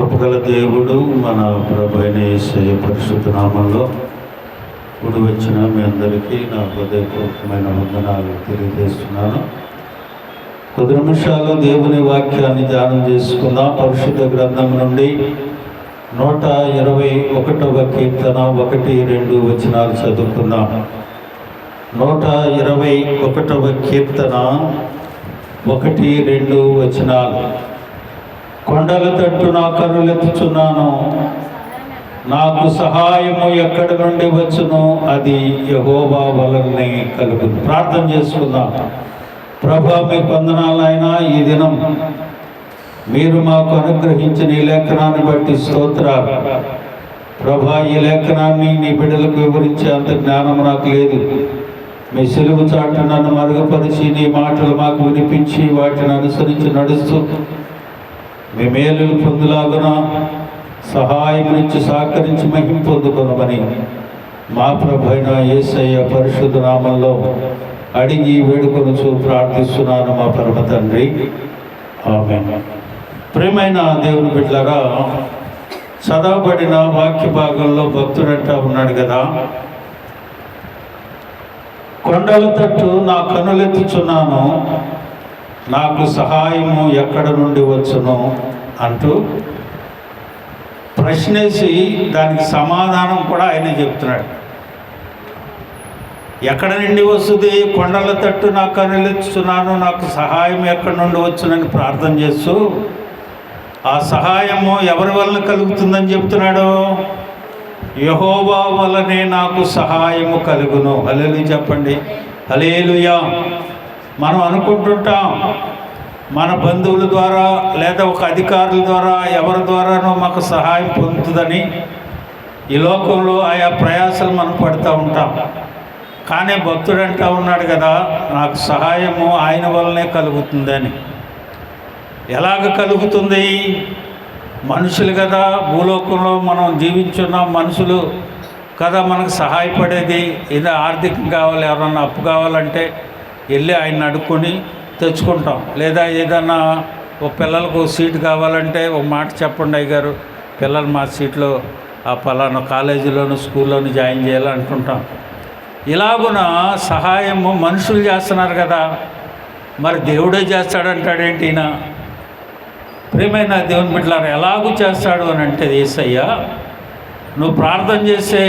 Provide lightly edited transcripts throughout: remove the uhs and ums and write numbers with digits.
కృపగల దేవుడు మన ప్రభు అయిన యేసయ్య పరిశుద్ధ నామంలో కూడి వచ్చిన మీ అందరికీ నా హృదయపూర్వకమైన వందనాలు తెలియజేస్తున్నాను. కొద్ది నిమిషాలు దేవుని వాక్యాన్ని ధ్యానం చేసుకుందాం. పరిశుద్ధ గ్రంథం నుండి 121వ కీర్తన 1-2 వచనాలు చదువుకుందాం. 121వ కీర్తన 1-2 వచనాలు. కొండల తట్టు నా కన్నులెత్తుచున్నాను, నాకు సహాయము ఎక్కడి నుండి వచ్చును, అది యెహోవా వలనే కలుగును. ప్రార్థన చేసుకుందాం. ప్రభా, మీకు వందనాలైనా ఈ దినం మీరు మాకు అనుగ్రహించిన ఈ లేఖనాన్ని బట్టి స్తోత్రాలు. ప్రభా, ఈ లేఖనాన్ని నీ బిడ్డలకు వివరించే అంత జ్ఞానం నాకు లేదు. మీ సిలువ చాటు నన్ను మరుగుపరిచి నీ మాటలు మాకు వినిపించి వాటిని అనుసరించి నడుస్తూ మీ మేలులు పొందులాగున సహాయం నుంచి సహకరించి మహిమ పొందుకొనమని మా ప్రభు అయిన యేసయ్య పరిశుద్ధ నామంలో అడిగి వేడుకొనుచు ప్రార్థిస్తున్నాను మా పరమ తండ్రి, ఆమేన్. ప్రియమైన దేవుని బిడ్డలారా, చదవబడిన వాక్య భాగంలో భక్తుడంట ఉన్నాడు కదా, కొండల తట్టు నా కన్నులెత్తుచున్నాను, నాకు సహాయము ఎక్కడ నుండి వచ్చును అంటూ ప్రశ్నేసి దానికి సమాధానం కూడా ఆయన చెప్తున్నాడు. ఎక్కడ నుండి వస్తుంది? కొండల తట్టు నా కన్నులెత్తుచున్నాను, నాకు సహాయం ఎక్కడి నుండి వచ్చునని ప్రార్థన చేస్తూ ఆ సహాయము ఎవరి వలన కలుగుతుందని చెప్తున్నాడు? యెహోవా వలనే నాకు సహాయము కలుగును. హల్లెలూయా చెప్పండి, హల్లెలూయా. మనం అనుకుంటుంటాం మన బంధువుల ద్వారా లేదా ఒక అధికారుల ద్వారా ఎవరి ద్వారానో మాకు సహాయం పొందుతుందని. ఈ లోకంలో ఆయా ప్రయాసాలు మనం పడుతూ ఉంటాం. కానీ భక్తుడు అంటూ ఉన్నాడు కదా, నాకు సహాయము ఆయన వల్లనే కలుగుతుందని. ఎలాగ కలుగుతుంది? మనుషులు కదా, భూలోకంలో మనం జీవించున్నాం, మనుషులు కదా మనకు సహాయపడేది. ఏదో ఆర్థికం కావాలి, ఎవరన్నా అప్పు కావాలంటే వెళ్ళి ఆయన అడుక్కొని తెచ్చుకుంటాం. లేదా ఏదన్నా ఒక పిల్లలకు సీటు కావాలంటే ఒక మాట చెప్పండి అయ్యగారు, పిల్లలు మా సీట్లో ఆ పలానా కాలేజీలోను స్కూల్లోను జాయిన్ చేయాలంటుంటాం. ఇలాగున సహాయము మనుషులు చేస్తున్నారు కదా, మరి దేవుడే చేస్తాడంటాడేంటి ఈయన? ప్రియమైన దేవుని బిడ్డలారా, ఎలాగూ చేస్తాడు అని అంటే, యేసయ్య నువ్వు ప్రార్థన చేసే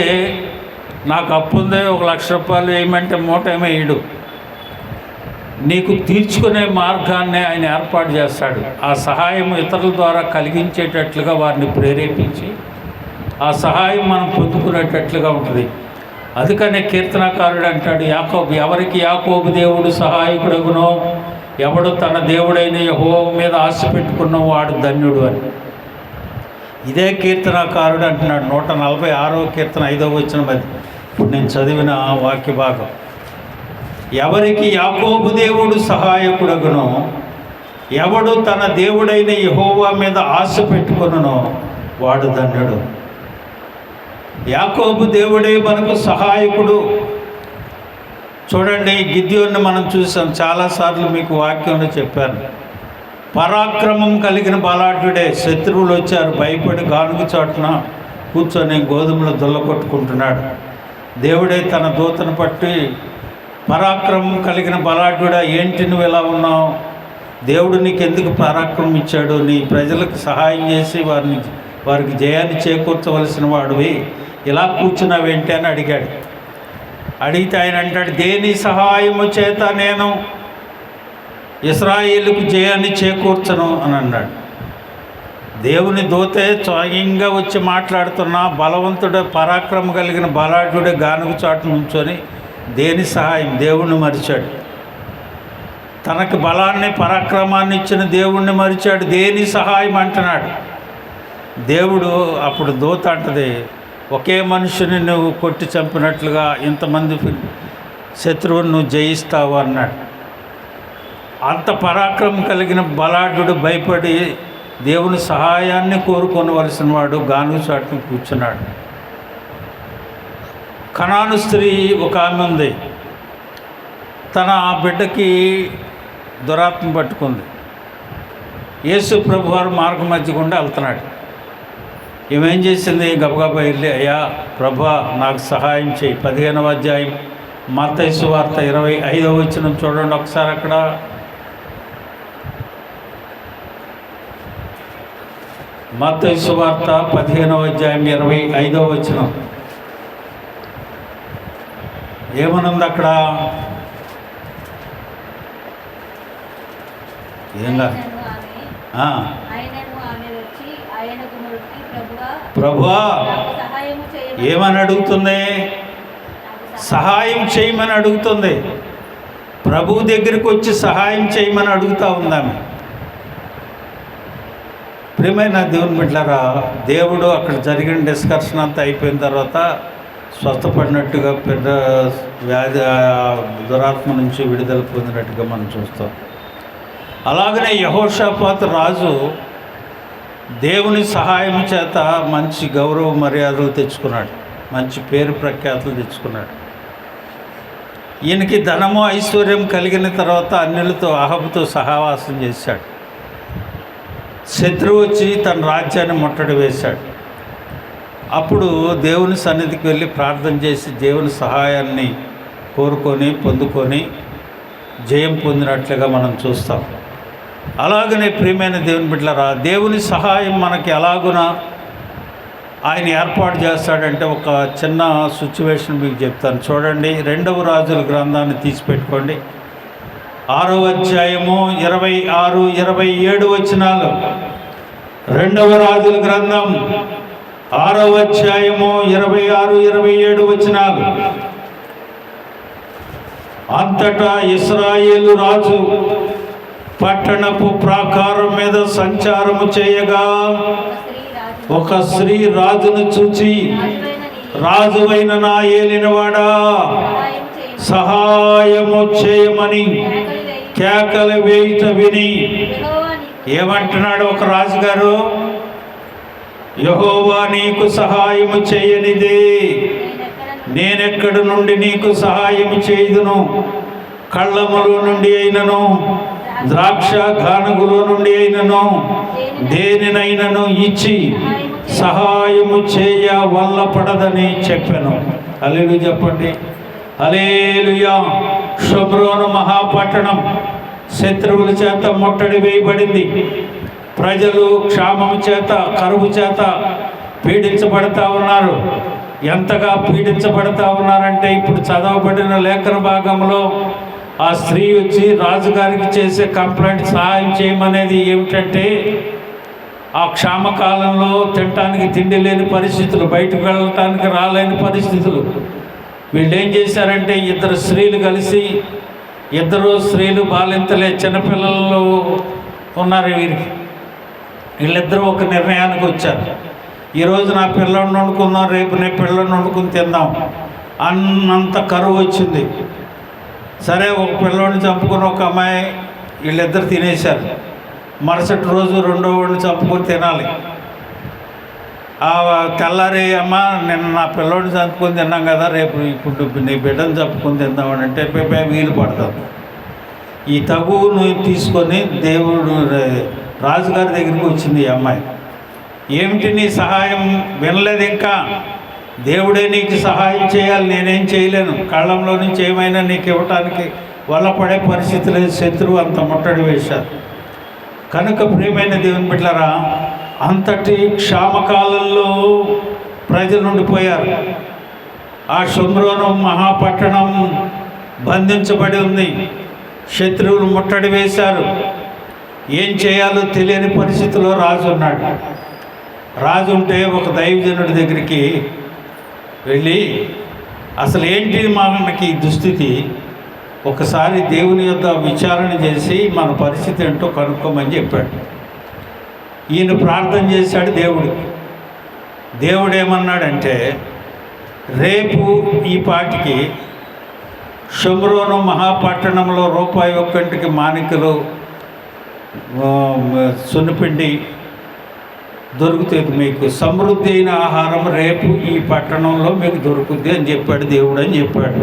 నాకు అప్పు ఉంది, 1,00,000 రూపాయలు వేయమంటే మూట ఏమో వేయడు. నీకు తీర్చుకునే మార్గాన్ని ఆయన ఏర్పాటు చేస్తాడు. ఆ సహాయం ఇతరుల ద్వారా కలిగించేటట్లుగా వారిని ప్రేరేపించి ఆ సహాయం మనం పొందుకునేటట్లుగా ఉంటుంది. అందుకనే కీర్తనకారుడు అంటాడు, యాకోబు, ఎవరికి యాకోబు దేవుడు సహాయకుడగునో, ఎవడు తన దేవుడైన యెహోవా మీద ఆశ పెట్టుకున్న వాడు ధన్యుడు అని. ఇదే కీర్తనకారుడు అంటున్నాడు 146వ కీర్తన 5వ వచనం. అది ఇప్పుడు నేను చదివిన వాక్య భాగం. ఎవరికి యాకోబు దేవుడు సహాయకుడగునో, ఎవడు తన దేవుడైన యెహోవా మీద ఆశ పెట్టుకొనునో వాడు ధన్యుడు. యాకోబు దేవుడే మనకు సహాయకుడు. చూడండి, గిద్యోన్ని మనం చూసాం, చాలాసార్లు మీకు వాక్యంలో చెప్పాను. పరాక్రమం కలిగిన బలాఢ్యుడే. శత్రువులు వచ్చారు, భయపడి గానుగు చాటున కూర్చొని గోధుమలు దుల్లకొట్టుకుంటున్నాడు. దేవుడే తన దూతను పట్టి, పరాక్రమం కలిగిన బలాఢ్యుడా, ఏంటి నువ్వు ఎలా ఉన్నావు? దేవుడు నీకు ఎందుకు పరాక్రమం ఇచ్చాడు? నీ ప్రజలకు సహాయం చేసి వారికి జయాన్ని చేకూర్చవలసిన వాడివి, ఇలా కూర్చున్నావేంటి అని అడిగాడు. అడిగితే ఆయన అంటాడు, దేని సహాయము చేత నేను ఇశ్రాయేలుకు జయాన్ని చేకూర్చను అని అన్నాడు. దేవుని దూతే స్వయంగా వచ్చి మాట్లాడుతున్నా బలవంతుడే, పరాక్రమం కలిగిన బలాఢ్యుడే గానుగు చాటు నుంచొని దేని సహాయం? దేవుణ్ణి మరిచాడు. తనకి బలాన్ని పరాక్రమాన్ని ఇచ్చిన దేవుణ్ణి మరిచాడు. దేని సహాయం అంటున్నాడు. దేవుడు అప్పుడు దూత అంటది, ఒకే మనుషుని నువ్వు కొట్టి చంపినట్లుగా ఇంతమంది శత్రువును నువ్వు జయిస్తావు అన్నాడు. అంత పరాక్రమం కలిగిన బలాఢ్యుడు భయపడి దేవుని సహాయాన్ని కోరుకోవలసిన వాడు గానుగు చాటును కూర్చున్నాడు. కనాను స్త్రీ ఒక ఆమె ఉంది. తన బిడ్డకి దురాత్మ పట్టుకుంది. యేసు ప్రభు వారు మార్గ మధ్య గుండా వెళ్తున్నాడు. ఏమేం చేసింది? గబగబా వెళ్ళి, అయ్యా ప్రభా నాకు సహాయం చేయి. 15వ అధ్యాయం మత్తయి సువార్త 25వ వచనం చూడండి ఒకసారి. అక్కడ మత్తయి సువార్త 15వ అధ్యాయం 25వ వచనం ఏమనుంది అక్కడ? ఏంగా ప్రభువా ఏమని అడుగుతుంది? సహాయం చేయమని అడుగుతుంది. ప్రభువు దగ్గరికి వచ్చి సహాయం చేయమని అడుగుతూ ఉందామె. ప్రియమైన దేవుని బిడ్డలారా, దేవుడు అక్కడ జరిగిన డిస్కషన్ అంతా అయిపోయిన తర్వాత స్వస్థపడినట్టుగా పెద్ద వ్యాధి దురాత్మ నుంచి విడుదల పొందినట్టుగా మనం చూస్తాం. అలాగనే యెహోషాపాతు రాజు దేవుని సహాయం చేత మంచి గౌరవ మర్యాదలు తెచ్చుకున్నాడు, మంచి పేరు ప్రఖ్యాతులు తెచ్చుకున్నాడు. ఈయనకి ధనము ఐశ్వర్యం కలిగిన తర్వాత అన్యులతో అహబుతో సహవాసం చేశాడు. శత్రువు వచ్చి తన రాజ్యాన్ని ముట్టడి వేశాడు. అప్పుడు దేవుని సన్నిధికి వెళ్ళి ప్రార్థన చేసి దేవుని సహాయాన్ని కోరుకొని పొందుకొని జయం పొందినట్లుగా మనం చూస్తాం. అలాగనే ప్రియమైన దేవుని బిడ్డలారా, దేవుని సహాయం మనకి ఎలాగున ఆయన ఏర్పాటు చేస్తాడంటే ఒక చిన్న సిచ్యువేషన్ మీకు చెప్తాను చూడండి. 2వ రాజుల గ్రంథాన్ని తీసిపెట్టుకోండి. 6వ అధ్యాయము 26, 27 వచనాలు. 2వ రాజుల గ్రంథం 6వ అధ్యాయము 26, 27 వచనాలు. అంతటా ఇశ్రాయేలు రాజు పట్టణపు ప్రాకారం మీద సంచారము చేయగా ఒక స్త్రీ రాజును చూచి, రాజువైన నా ఏలినవాడా సహాయము చేయమని కేకలు వేయుట విని ఏమంటున్నాడు ఒక రాజుగారు? యెహోవా నీకు సహాయము చేయనిదే నేనెక్కడి నుండి నీకు సహాయము చేయుదును? కళ్ళములో నుండి అయినను ద్రాక్ష గానుగులో నుండి అయినను దేనినైనను ఇచ్చి సహాయము చేయ వల్లపడదని చెప్పాను. హల్లెలూయా చెప్పండి. హల్లెలూయా. షోమ్రోను మహాపట్టణం శత్రువుల చేత ముట్టడి వేయబడింది. ప్రజలు క్షామము చేత కరువు చేత పీడించబడతా ఉన్నారు. ఎంతగా పీడించబడతా ఉన్నారంటే ఇప్పుడు చదవబడిన లేఖన భాగంలో ఆ స్త్రీ వచ్చి రాజుగారికి చేసే కంప్లైంట్ సహాయం చేయమనేది ఏమిటంటే, ఆ క్షామకాలంలో తినటానికి తిండి లేని పరిస్థితులు, బయటకు వెళ్ళటానికి రాలేని పరిస్థితులు. వీళ్ళు ఏం చేశారంటే, ఇద్దరు స్త్రీలు కలిసి, ఇద్దరు స్త్రీలు బాలింతలే చిన్నపిల్లలు ఉన్నారు వీరికి. వీళ్ళిద్దరూ ఒక నిర్ణయానికి వచ్చారు. ఈరోజు నా పిల్లని వండుకుందాం, రేపు నేను పిల్లని వండుకుని తిందాం అన్నంత కరువు వచ్చింది. సరే, ఒక పిల్లోడిని చంపుకుని ఒక అమ్మాయి వీళ్ళిద్దరు తినేశారు. మరుసటి రోజు రెండో వాడిని చంపుకొని తినాలి. ఆ తెల్లారి అమ్మ నిన్న నా పిల్లోడిని చంపుకొని తిన్నాం కదా, రేపు ఇప్పుడు నీ బిడ్డను చంపుకొని తిందామని అంటే వీలు పడతాను. ఈ తగువును తీసుకొని దేవుడు రాజుగారి దగ్గరికి వచ్చింది ఈ అమ్మాయి. ఏమిటి నీ సహాయం? వినలేదు ఇంకా. దేవుడే నీకు సహాయం చేయాలి, నేనేం చేయలేను. కళ్ళంలో నుంచి ఏమైనా నీకు ఇవ్వటానికి వల్లపడే పరిస్థితి లేదు. శత్రువు అంత ముట్టడి వేశారు. కనుక ప్రియమైన దేవుని బిడ్డలారా, అంతటి క్షామకాలంలో ప్రజలు ఉండిపోయారు. ఆ షోమ్రోను మహాపట్టణం బంధించబడి ఉంది. శత్రువులు ముట్టడి వేశారు. ఏం చేయాలో తెలియని పరిస్థితిలో రాజు ఉన్నాడు. రాజు ఉంటే ఒక దైవజనుడి దగ్గరికి వెళ్ళి, అసలు ఏంటి మనకి దుస్థితి, ఒకసారి దేవుని యొక్క విచారణ చేసి మన పరిస్థితి ఏంటో కనుక్కోమని చెప్పాడు. ఈయన ప్రార్థన చేశాడు దేవుడికి. దేవుడు ఏమన్నాడంటే, రేపు ఈ పాటికి షోమ్రోను మహాపట్టణంలో ₹1 మాణిక్యులు సున్నిపిండి దొరుకుతుంది. మీకు సమృద్ధి అయిన ఆహారం రేపు ఈ పట్టణంలో మీకు దొరుకుద్ది అని చెప్పాడు దేవుడు అని చెప్పాడు.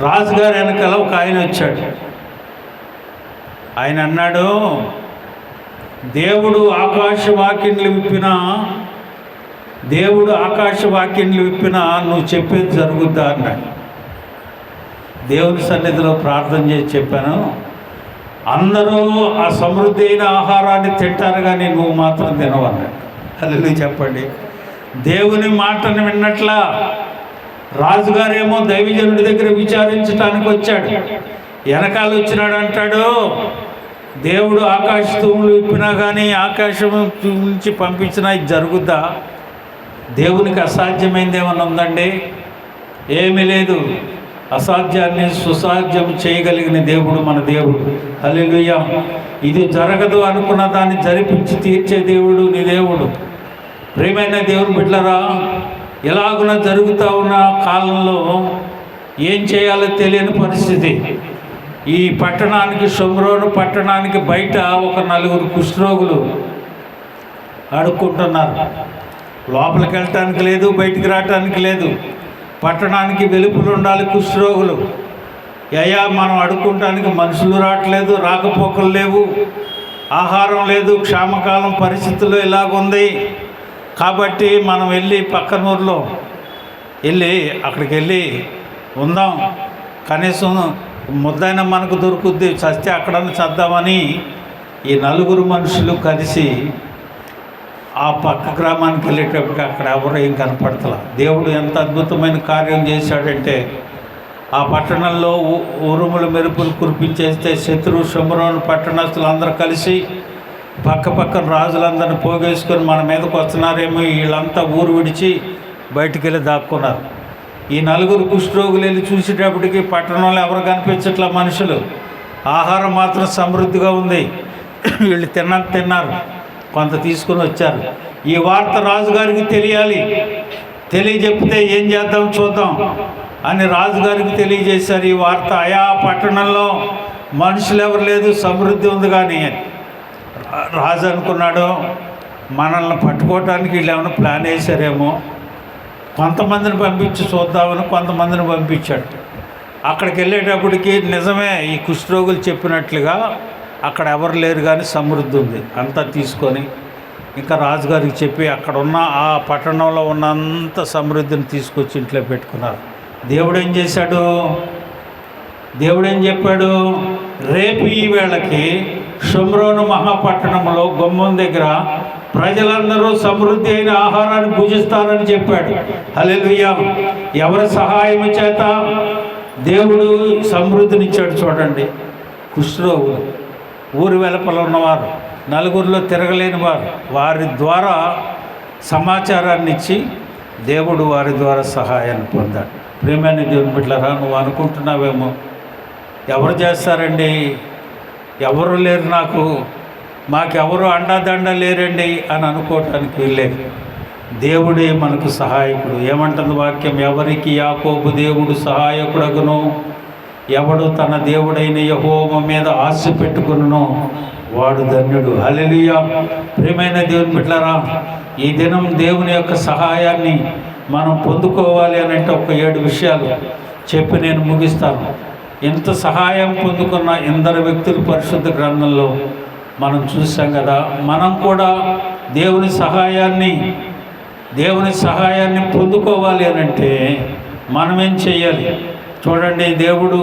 రాజుగారు వెనకాల ఒక ఆయన వచ్చాడు. ఆయన అన్నాడు, దేవుడు ఆకాశవాకిన్లు విప్పిన దేవుడు ఆకాశ వాక్యంలు విప్పినా నువ్వు చెప్పేది జరుగుద్దా అన్నాడు. దేవుని సన్నిధిలో ప్రార్థన చేసి చెప్పాను, అందరూ ఆ సమృద్ధి అయిన ఆహారాన్ని తింటారు కానీ నువ్వు మాత్రం తినవన్నాడు. హల్లెలూయా చెప్పండి. దేవుని మాటను విన్నట్లా రాజుగారేమో దైవజనుడి దగ్గర విచారించడానికి వచ్చాడు. వెనకాల వచ్చినాడు, అంటాడు, దేవుడు ఆకాశ తూములు విప్పినా కానీ ఆకాశం నుంచి పంపించినా ఇది జరుగుద్దా? దేవునికి అసాధ్యమైంది ఏమన్నా ఉందండి? ఏమీ లేదు. అసాధ్యాన్ని సుసాధ్యం చేయగలిగిన దేవుడు మన దేవుడు. హల్లెలూయా. ఇది జరగదు అనుకున్న దాన్ని జరిపించి తీర్చే దేవుడు నీ దేవుడు. ప్రియమైన దేవుని బిడ్డలారా, ఎలాగున జరుగుతూ ఉన్న కాలంలో ఏం చేయాలో తెలియని పరిస్థితి. ఈ పట్టణానికి, షోమ్రోను పట్టణానికి బయట ఒక 4 కుష్ఠరోగులు అడుక్కుంటున్నారు. లోపలికి వెళ్ళటానికి లేదు, బయటికి రావటానికి లేదు. పట్టణానికి వెలుపులు ఉండాలి కుష్ఠరోగులు. అయ్యా, మనం అడుక్కుంటానికి మనుషులు రావట్లేదు, రాకపోకలు లేవు, ఆహారం లేదు, క్షామకాలం పరిస్థితుల్లో ఇలాగుంది. కాబట్టి మనం వెళ్ళి పక్కన ఊర్లో అక్కడికి వెళ్ళి ఉందాం, కనీసం ముద్దైనా మనకు దొరుకుద్ది, చస్తే అక్కడన్నా చద్దామని ఈ 4 మనుషులు కలిసి ఆ పక్క గ్రామానికి వెళ్ళేటప్పటికి అక్కడ ఎవరు ఏం కనపడతలా. దేవుడు ఎంత అద్భుతమైన కార్యం చేశాడంటే, ఆ పట్టణంలో ఉరుములు మెరుపులు కురిపించేస్తే షోమ్రోను పట్టణస్తులు అందరూ కలిసి పక్కన రాజులందరినీ పోగేసుకొని మన మీదకి వస్తున్నారేమో, వీళ్ళంతా ఊరు విడిచి బయటికి వెళ్ళి దాక్కున్నారు. ఈ 4 కుష్ఠరోగులు వెళ్ళి చూసేటప్పటికి పట్టణంలో ఎవరు కనిపించట్లా మనుషులు. ఆహారం మాత్రం సమృద్ధిగా ఉంది. వీళ్ళు తిన్నారు, కొంత తీసుకుని వచ్చారు. ఈ వార్త రాజుగారికి తెలియజెప్తే ఏం చేద్దాం చూద్దాం అని రాజుగారికి తెలియజేశారు ఈ వార్త. ఆయా పట్టణంలో మనుషులు ఎవరు లేదు, సమృద్ధి ఉంది. కానీ రాజు అనుకున్నాడు, మనల్ని పట్టుకోవటానికి వీళ్ళు ఏమైనా ప్లాన్ వేశారేమో, కొంతమందిని పంపించి చూద్దామని కొంతమందిని పంపించాడు. అక్కడికి వెళ్ళేటప్పటికి నిజమే, ఈ కుష్ఠరోగులు చెప్పినట్లుగా అక్కడ ఎవరు లేరు కానీ సమృద్ధి ఉంది. అంతా తీసుకొని ఇంకా రాజుగారికి చెప్పి అక్కడ ఉన్న ఆ పట్టణంలో ఉన్నంత సమృద్ధిని తీసుకొచ్చి ఇంట్లో పెట్టుకున్నారు. దేవుడు ఏం చేశాడు? దేవుడు ఏం చెప్పాడు? రేపు ఈ వేళకి షోమ్రోను మహాపట్టణంలో గుమ్మం దగ్గర ప్రజలందరూ సమృద్ధి అయిన ఆహారాన్ని భుజిస్తారని చెప్పాడు. హల్లెలూయా. ఎవరి సహాయం చేత దేవుడు సమృద్ధినిచ్చాడు చూడండి. కుష్ఠరోగులు, ఊరి వెలుపల ఉన్నవారు, నలుగురిలో తిరగలేని వారు, వారి ద్వారా సమాచారాన్ని ఇచ్చి దేవుడు వారి ద్వారా సహాయాన్ని పొందాడు. ప్రియమైన దేవుని బిడ్డలారా, నువ్వు అనుకుంటున్నావేమో, ఎవరు చేస్తారండి, ఎవరు లేరు, మాకెవరు అండాదండ లేరండి అని అనుకోవటానికి వీల్లేదు. దేవుడే మనకు సహాయకుడు. ఏమంటుంది వాక్యం? ఎవరికి యాకోబు దేవుడు సహాయకుడగును, ఎవడు తన దేవుడైన యెహోవా మీద ఆశ పెట్టుకును వాడు ధన్యుడు. హల్లెలూయా. ప్రియమైన దేవుని బిడ్డలారా, ఈ దినం దేవుని యొక్క సహాయాన్ని మనం పొందుకోవాలి అని అంటే ఒక 7 విషయాలు చెప్పి నేను ముగిస్తాను. ఎంత సహాయం పొందుకున్న ఎందరు వ్యక్తులు పరిశుద్ధ గ్రంథంలో మనం చూసాం కదా. మనం కూడా దేవుని సహాయాన్ని పొందుకోవాలి అని అంటే మనం ఏం చేయాలి చూడండి. దేవుడు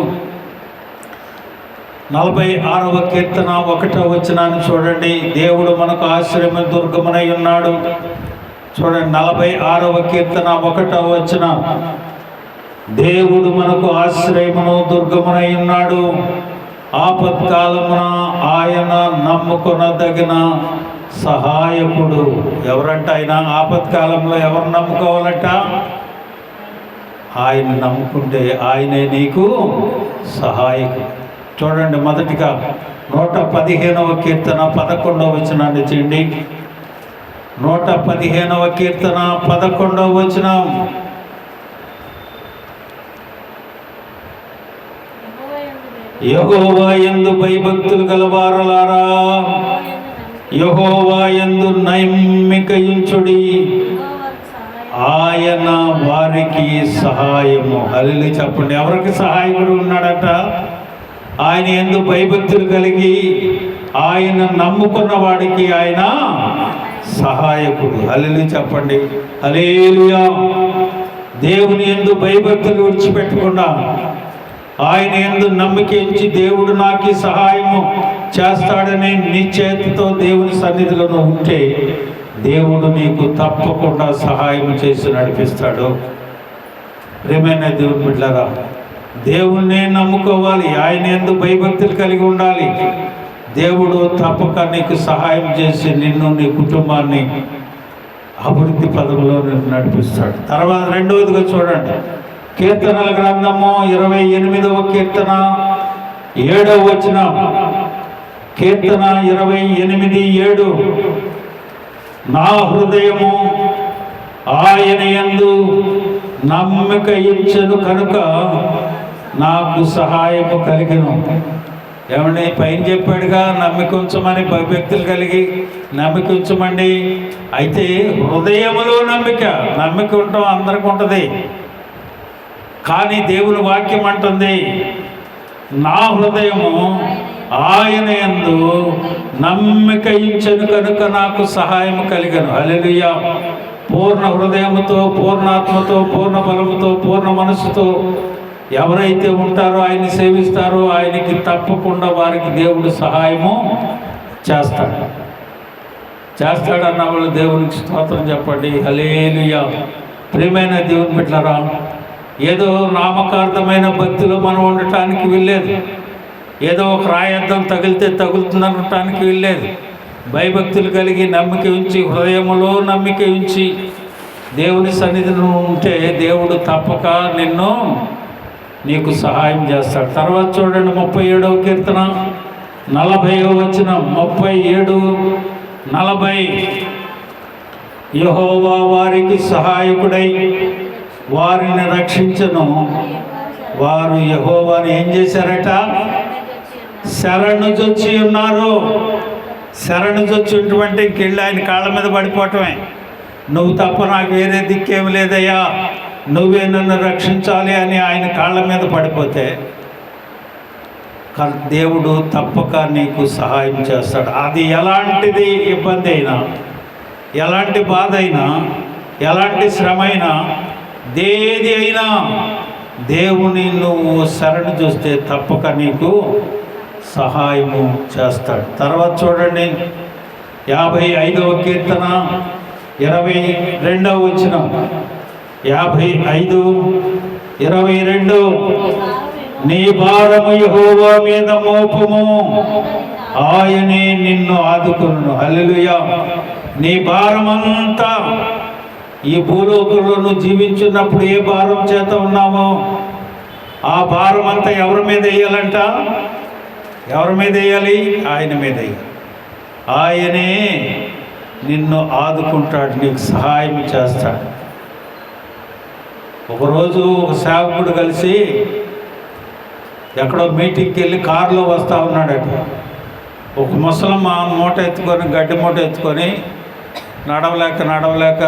46వ కీర్తన 1వ వచనాన్ని చూడండి. దేవుడు మనకు ఆశ్రయం దుర్గమునై ఉన్నాడు. చూడండి, 46వ కీర్తన 1వ వచనం. దేవుడు మనకు ఆశ్రయమును దుర్గమునై ఉన్నాడు, ఆపత్కాలమున ఆయన నమ్ముకొనదగిన సహాయకుడు. ఎవరంట ఆయన? ఆపత్కాలంలో ఎవరు నమ్ముకోవాలంట? ఆయన నమ్ముకుంటే ఆయనే నీకు సహాయకుడు. చూడండి, మొదటిగా 115వ కీర్తన 11వ వచనాన్ని చేయండి. 115వ కీర్తన 11వ వచనం. యెహోవా యందు భయభక్తులు గలవారలారా, యెహోవా యందు నమ్మికయుంచుడి, ఆయన వారికి సహాయము. హల్లెలూయా చెప్పండి. ఎవరికి సహాయకుడు ఉన్నాడట? ఆయన యందు భయభక్తులు కలిగి ఆయన నమ్ముకున్న వాడికి ఆయన సహాయకుడు. హల్లెలూయా చెప్పండి, హల్లెలూయా. దేవుని యందు భయభక్తులు విడిచిపెట్టకుండా ఆయన యందు నమ్మిక ఉంచి దేవుడు నాకు ఈ సహాయము చేస్తాడని నిశ్చయతతో దేవుని సన్నిధిలో ఉంటే దేవుడు నీకు తప్పకుండా సహాయం చేసి నడిపిస్తాడు. ప్రియమైన దేవుని బిడ్డలారా, దేవుణ్ణి నమ్ముకోవాలి, ఆయన యందు భయభక్తులు కలిగి ఉండాలి. దేవుడు తప్పక నీకు సహాయం చేసి నిన్ను నీ కుటుంబాన్ని అభివృద్ధి పదంలో నడిపిస్తాడు. తర్వాత రెండవదిగా చూడండి, కీర్తనల గ్రంథము 28వ కీర్తన 7వ వచనం. కీర్తన 28:7. నా హృదయము ఆయన యందు నమ్మిక ఇచ్చెను కనుక నాకు సహాయము కలిగెను. ఏమండి, పైన చెప్పాడుగా నమ్మిక ఉంచమని, భయభక్తులు కలిగి నమ్మిక ఉంచమండి. అయితే హృదయములో నమ్మిక ఉండటం అందరికి ఉంటుంది, కానీ దేవుని వాక్యం అంటుంది నా హృదయము ఆయన యందు నమ్మిక ఇచ్చెను కనుక నాకు సహాయం కలిగెను. హల్లెలూయా. పూర్ణ హృదయముతో, పూర్ణాత్మతో, పూర్ణ బలముతో, పూర్ణ మనస్సుతో ఎవరైతే ఉంటారో, ఆయన్ని సేవిస్తారో, ఆయనకి తప్పకుండా వారికి దేవుడు సహాయము చేస్తాడన్న వాళ్ళు దేవునికి స్తోత్రం చెప్పండి, హల్లెలూయా. ప్రియమైన దేవుని బిడ్డలారా, ఏదో నామకార్థమైన భక్తిలో మనం ఉండటానికి వీల్లేదు, ఏదో ఒక రాయద్దం తగిలితే తగులుతుంది అనటానికి వీల్లేదు. భయభక్తులు కలిగి నమ్మిక ఉంచి, హృదయములో నమ్మిక ఉంచి దేవుని సన్నిధిలో ఉంటే దేవుడు తప్పక నీకు సహాయం చేస్తాడు. తర్వాత చూడండి, 37వ కీర్తన 40వ వచనం. 37:40. యెహోవా వారికి సహాయకుడై వారిని రక్షించను. వారు యెహోవాని ఏం చేశారట? శరణుజొచ్చి ఉన్నారు. శరణుజొచ్చి ఉన్నటువంటి ఇంకెళ్ళి ఆయన కాళ్ళ మీద పడిపోవటమే. నువ్వు తప్ప నాకు వేరే దిక్కేమి లేదయ్యా, నువ్వే నన్ను రక్షించాలి అని ఆయన కాళ్ళ మీద పడిపోతే దేవుడు తప్పక నీకు సహాయం చేస్తాడు. అది ఎలాంటిది ఇబ్బంది అయినా, ఎలాంటి బాధ అయినా, ఎలాంటి శ్రమ అయినా, దేది అయినా దేవుని నువ్వు శరణు చూస్తే తప్పక నీకు సహాయము చేస్తాడు. తర్వాత చూడండి, 55వ కీర్తన 22వ వచనం. 55:22. నీ భారము యెహోవా మీద మోపుము, ఆయనే నిన్ను ఆదుకొనును. హల్లెలూయా. నీ భారమంతా ఈ భూలోకంలో నువ్వు జీవించున్నప్పుడు ఏ భారం చేత ఉన్నామో ఆ భారం అంతా ఎవరి మీద వేయాలంట? ఎవరి మీద వేయాలి? ఆయన మీద వేయాలి. ఆయనే నిన్ను ఆదుకుంటాడు, నీకు సహాయం చేస్తాడు. ఒకరోజు ఒక సేవకుడు కలిసి ఎక్కడో మీటింగ్కి వెళ్ళి కారులో వస్తూ ఉన్నాడట. ఒక ముసలమ్మ మూట ఎత్తుకొని, గడ్డి మూట ఎత్తుకొని నడవలేక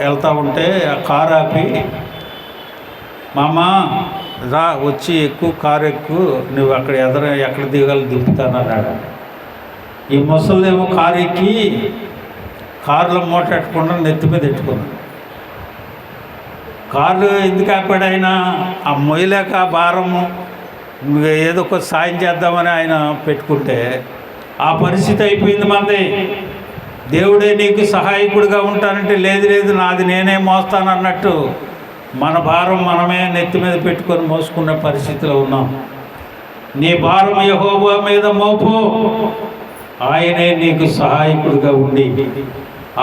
వెళ్తూ ఉంటే ఆ కారు ఆపి, మామ రా వచ్చి ఎక్కువ కారు ఎక్కువ, నువ్వు అక్కడ ఎక్కడ దిగాలి దింపుతానన్నాడు. ఈ ముసలిదేమో కారు ఎక్కి కారులో మూట ఎట్టకుండా నెత్తి మీద ఎట్టుకున్నాడు. కారు ఎందుకు ఆపాడు ఆయన? ఆ మొయ్యలేక భారము ఏదో ఒక సాయం చేద్దామని ఆయన పెట్టుకుంటే ఆ పరిస్థితి అయిపోయింది మనది. దేవుడే నీకు సహాయకుడిగా ఉంటానంటే లేదు నాది నేనే మోస్తాను అన్నట్టు మన భారం మనమే నెత్తి మీద పెట్టుకొని మోసుకున్న పరిస్థితిలో ఉన్నాం. నీ భారం యెహోవా మీద మోపు, ఆయనే నీకు సహాయకుడిగా ఉండి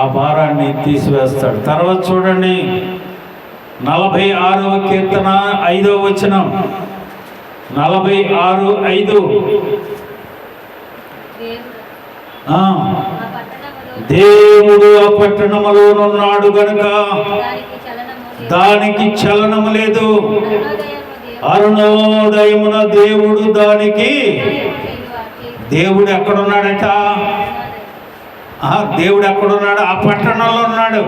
ఆ భారాన్ని తీసివేస్తాడు. తర్వాత చూడండి, 46వ కీర్తన 5వ వచనం. 46:5. దేవుడు ఆ పట్టణములోనున్నాడు గనుక దానికి చలనము లేదు. అరుణోదయమున దేవుడు దానికి, దేవుడు ఎక్కడున్నాడట? దేవుడు ఎక్కడున్నాడు? ఆ పట్టణంలో ఉన్నాడు.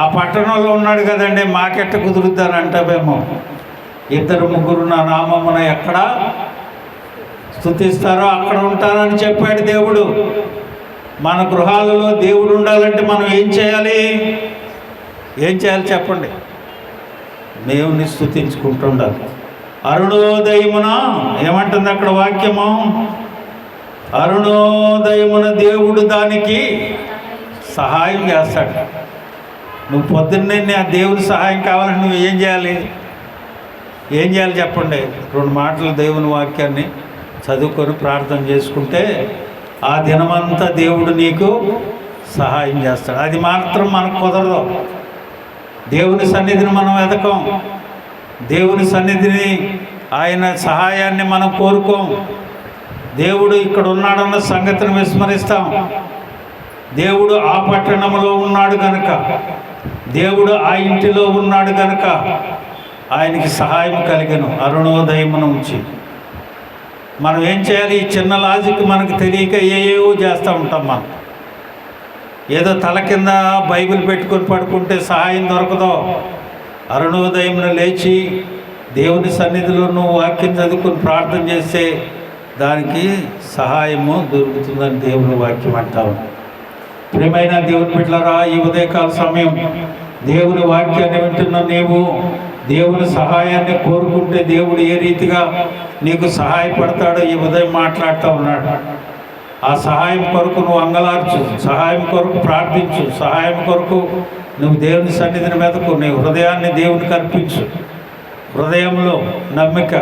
ఆ పట్టణంలో ఉన్నాడు కదండి. మాకెట్ట కుదురుద్దని అంటామేమో. 2-3 నా నామమున ఎక్కడ స్తుతిస్తారో అక్కడ ఉంటానని చెప్పాడు దేవుడు. మన గృహాలలో దేవుడు ఉండాలంటే మనం ఏం చేయాలి? ఏం చేయాలి చెప్పండి? దేవుని స్తుతించుకుంటుండాలి. అరుణోదయమున ఏమంటుంది అక్కడ వాక్యము? అరుణోదయమున దేవుడు దానికి సహాయం చేస్తాడు. నువ్వు పొద్దున్నే ఆ దేవుని సహాయం కావాలంటే నువ్వు ఏం చేయాలి? ఏం చేయాలి చెప్పండి? 2 మాటలు దేవుని వాక్యాన్ని చదువుకొని ప్రార్థన చేసుకుంటే ఆ దినమంతా దేవుడు నీకు సహాయం చేస్తాడు. అది మాత్రం మనకు కుదరదు. దేవుని సన్నిధిని మనం వెతకం, దేవుని సన్నిధిని ఆయన సహాయాన్ని మనం కోరుకోం. దేవుడు ఇక్కడ ఉన్నాడన్న సంగతిని విస్మరిస్తాం. దేవుడు ఆ పట్టణంలో ఉన్నాడు కనుక, దేవుడు ఆ ఇంటిలో ఉన్నాడు కనుక ఆయనకి సహాయం కలిగను అరుణోదయము నుంచి. మనం ఏం చేయాలి? ఈ చిన్న లాజిక్ మనకు తెలియక ఏవో చేస్తూ ఉంటాం. మనం ఏదో తల కింద బైబిల్ పెట్టుకొని పడుకుంటే సహాయం దొరకదో. అరుణోదయమున లేచి దేవుని సన్నిధిలో నువ్వు వాక్యం చదువుకొని ప్రార్థన చేస్తే దానికి సహాయము దొరుకుతుందని దేవుని వాక్యం అంటారు. ప్రియమైన దేవుని బిడ్డలారా, ఈ ఉదయకాల సమయం దేవుని వాక్యాన్ని వింటున్న నీవు దేవుని సహాయాన్ని కోరుకుంటే దేవుడు ఏ రీతిగా నీకు సహాయపడతాడో ఈ ఉదయం మాట్లాడుతూ ఉన్నాడు. ఆ సహాయం కొరకు నువ్వు అంగలార్చు, సహాయం కొరకు ప్రార్థించు, సహాయం కొరకు నువ్వు దేవుని సన్నిధిని మెదకు, నీ హృదయాన్ని దేవునికి అర్పించు. హృదయంలో నమ్మిక,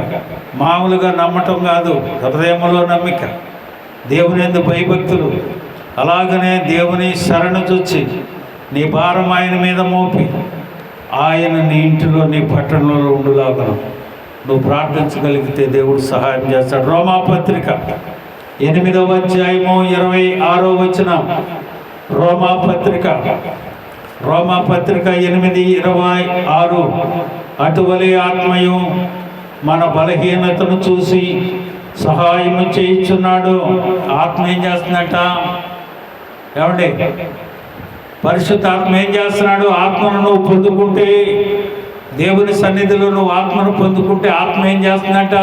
మామూలుగా నమ్మటం కాదు, హృదయంలో నమ్మిక, దేవుని యందు భయభక్తులు, అలాగనే దేవుని శరణు చొచ్చి నీ భారం ఆయన మీద మోపి ఆయన నీ ఇంటిలో నీ పట్టణంలో ఉండులాగను నువ్వు ప్రార్థించగలిగితే దేవుడు సహాయం చేస్తాడు. రోమాపత్రిక 8వ అధ్యాయము 26వ వచనం. రోమాపత్రిక 8:26. అటువలే ఆత్మయు మన బలహీనతను చూసి సహాయము చేయించున్నాడు. ఆత్మ ఏం చేస్తుందట? ఏమండి? పరిశుద్ధాత్మ ఏం చేస్తున్నాడు? ఆత్మను నువ్వు పొందుకుంటే, దేవుని సన్నిధిలో నువ్వు ఆత్మను పొందుకుంటే ఆత్మ ఏం చేస్తుందట?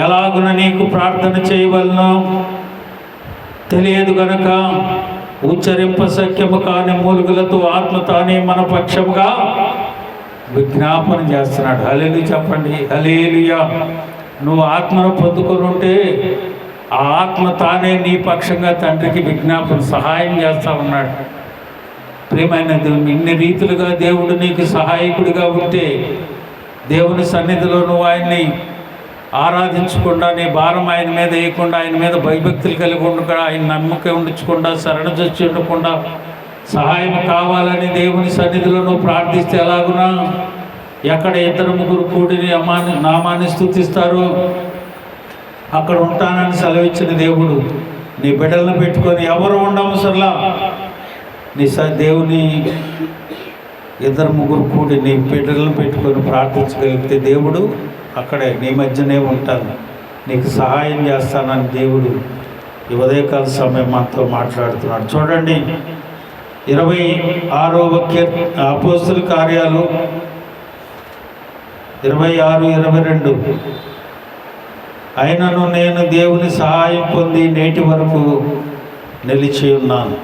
ఎలాగున నీకు ప్రార్థన చేయవలనో తెలియదు గనక ఉచ్చరింప సఖ్యము కాని మూలుగులతో ఆత్మ తానే మన పక్షముగా విజ్ఞాపన చేస్తున్నాడు. హల్లెలూయా చెప్పండి, హల్లెలూయా. నువ్వు ఆత్మను పొందుకొని ఉంటే ఆ ఆత్మ తానే నీ పక్షంగా తండ్రికి విజ్ఞాపన సహాయం చేస్తూ ఉన్నాడు. ప్రియమైన దేవుని, ఇన్ని రీతులుగా దేవుడు నీకు సహాయకుడిగా ఉంటే దేవుని సన్నిధిలో నువ్వు ఆయన్ని ఆరాధించకుండా, నీ భారం ఆయన మీద వేయకుండా, ఆయన మీద భయభక్తులు కలిగి ఉండకుండా, ఆయన నమ్మకం ఉండించకుండా, శరణ చొచ్చి ఉండకుండా, సహాయం కావాలని దేవుని సన్నిధిలో నువ్వు ప్రార్థిస్తే ఎలాగునా? ఎక్కడ 2-3 కూడి నామాన్ని స్తుతిస్తారు అక్కడ ఉంటానని సెలవిచ్చిన దేవుడు నీ బిడ్డలను పెట్టుకొని ఎవరు ఉండవసరలా, నీ దేవుని 2-3 కూడి నీ బిడ్డలను పెట్టుకొని ప్రార్థించగలిగితే దేవుడు అక్కడే నీ మధ్యనే ఉంటాను, నీకు సహాయం చేస్తానని దేవుడు ఈ ఉదయకాల సమయం మనతో మాట్లాడుతున్నాడు. చూడండి 26వ అపోస్తల కార్యాలు 26-22. అయినను నేను దేవుని సహాయం పొంది నేటి వరకు నిలిచి ఉన్నాను.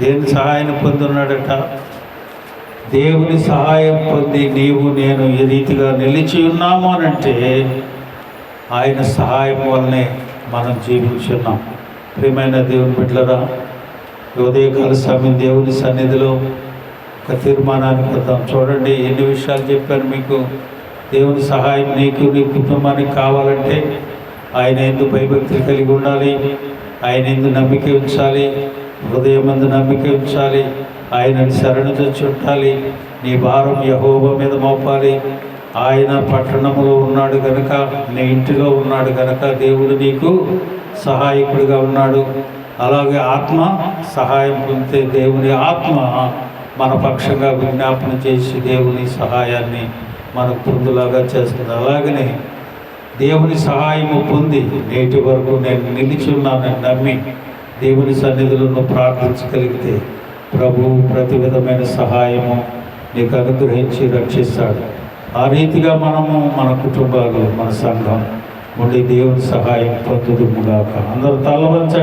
దేవుని సహాయం పొందున్నాడట. దేవుని సహాయం పొంది నీవు నేను ఈ రీతిగా నిలిచి ఉన్నాము అనంటే ఆయన సహాయం వల్లనే మనం జీవించున్నాం. ప్రియమైన దేవుని బిడ్డలారా, ఉదయకాల సమయం దేవుని సన్నిధిలో ఒక తీర్మానానికి వద్దాం. చూడండి ఎన్ని విషయాలు చెప్పాను మీకు. దేవుని సహాయం నీకు నీ కుటుంబానికి కావాలంటే ఆయన యందు భయభక్తులు కలిగి ఉండాలి, ఆయన యందు నమ్మిక ఉంచాలి, హృదయం యందు నమ్మిక ఉంచాలి, ఆయనని శరణు చొచ్చి ఉండాలి, నీ భారం యెహోవా మీద మోపాలి. ఆయన పట్టణంలో ఉన్నాడు కనుక, నీ ఇంటిలో ఉన్నాడు కనుక దేవుడు నీకు సహాయకుడిగా ఉన్నాడు. అలాగే ఆత్మ సహాయం పొందితే దేవుని ఆత్మ మన పక్షంగా విజ్ఞాపన చేసి దేవుని సహాయాన్ని మనకు పొందులాగా చేస్తుంది. అలాగనే దేవుని సహాయము పొంది నేటి వరకు నేను నిలిచి ఉన్నానని నమ్మి దేవుని సన్నిధిలో నువ్వు ప్రార్థించగలిగితే ప్రభువు ప్రతి విధమైన సహాయము నీకు అనుగ్రహించి రక్షిస్తాడు. ఆ రీతిగా మనము మన కుటుంబాలు, మన సంఘం నుండి దేవుని సహాయం పొందుదుముగాక. అందరూ తల వంచండి.